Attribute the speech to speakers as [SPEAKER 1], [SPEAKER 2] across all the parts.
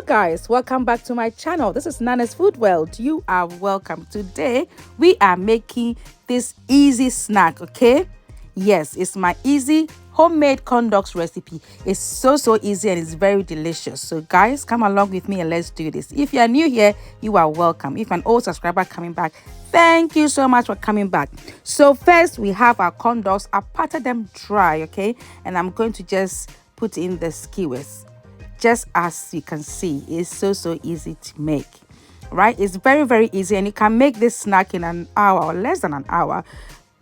[SPEAKER 1] Guys, welcome back to my channel. This is Nana's Food World. You are welcome. Today we are making this easy snack. Okay, yes, it's my easy homemade corn dogs recipe. It's so easy and it's very delicious. So guys, come along with me and let's do this. If you are new here, you are welcome. If you're an old subscriber coming back, thank you so much for coming back. So first we have our corn dogs. I patted them dry, okay, and I'm going to just put in the skewers. Just as you can see, it's so easy to make, right? It's very easy, and you can make this snack in an hour or less than an hour,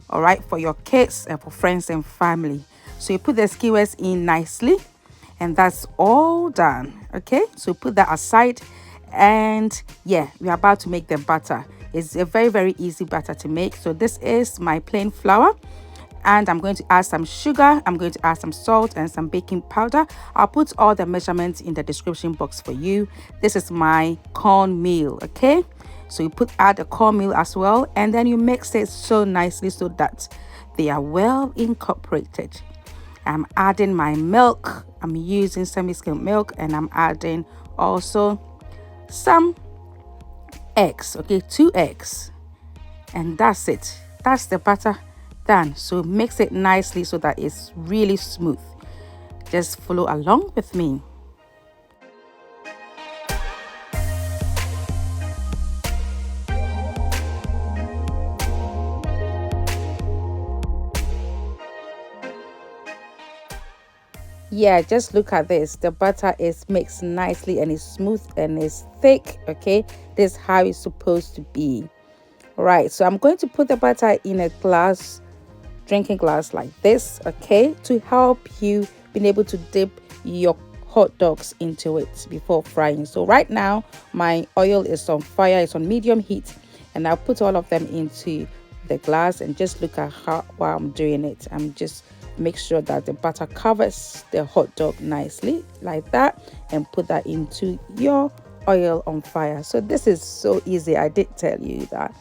[SPEAKER 1] all right, for your kids and for friends and family. So you put the skewers in nicely, and that's all done. Okay, so put that aside, and yeah, we're about to make the butter. It's a very easy butter to make. So this is my plain flour, and I'm going to add some sugar, I'm going to add some salt and some baking powder. I'll put all the measurements in the description box for you. This is my cornmeal, okay? So you add the cornmeal as well, and then you mix it so nicely so that they are well incorporated. I'm adding my milk. I'm using semi-skimmed milk, and I'm adding also some eggs, okay, 2 eggs, and that's it. That's the butter done. So mix it nicely so that it's really smooth. Just follow along with me. Yeah, just look at this. The butter is mixed nicely and it's smooth and it's thick. Okay, this is how it's supposed to be. Right, so I'm going to put the butter in a drinking glass like this, okay, to help you being able to dip your hot dogs into it before frying. So right now my oil is on fire, it's on medium heat, and I'll put all of them into the glass, and just look at while I'm doing it, I'm just make sure that the butter covers the hot dog nicely like that, and put that into your oil on fire. So this is so easy, I did tell you that.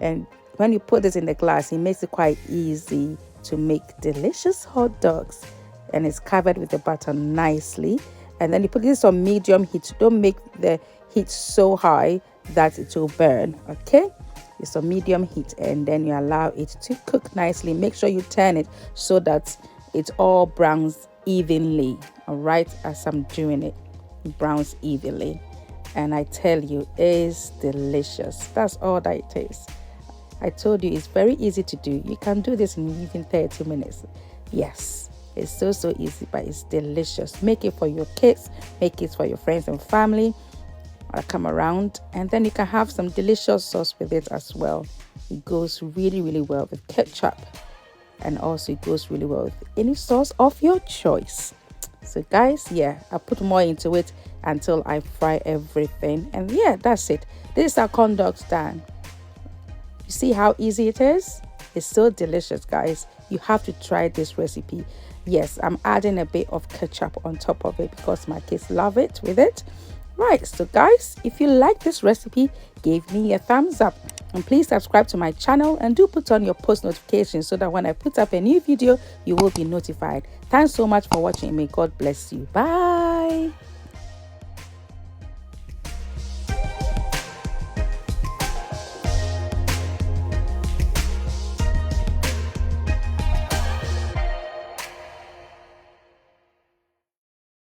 [SPEAKER 1] And when you put this in the glass, it makes it quite easy to make delicious hot dogs, and it's covered with the butter nicely. And then you put this on medium heat. Don't make the heat so high that it will burn, okay? It's on medium heat, and then you allow it to cook nicely. Make sure you turn it so that it all browns evenly, all right? As I'm doing it, it browns evenly, and I tell you, it's delicious. That's all that it is. I told you it's very easy to do. You can do this in even 30 minutes. Yes, it's so easy, but it's delicious. Make it for your kids, make it for your friends and family. I'll come around, and then you can have some delicious sauce with it as well. It goes really well with ketchup, and also it goes really well with any sauce of your choice. So guys, yeah, I put more into it until I fry everything, and yeah, that's it. This is our corn dogs done. You see how easy it is? It's so delicious, guys. You have to try this recipe. Yes, I'm adding a bit of ketchup on top of it because my kids love it with it. Right, so guys, if you like this recipe, give me a thumbs up, and please subscribe to my channel, and do put on your post notifications so that when I put up a new video, you will be notified. Thanks so much for watching. May God bless you. Bye.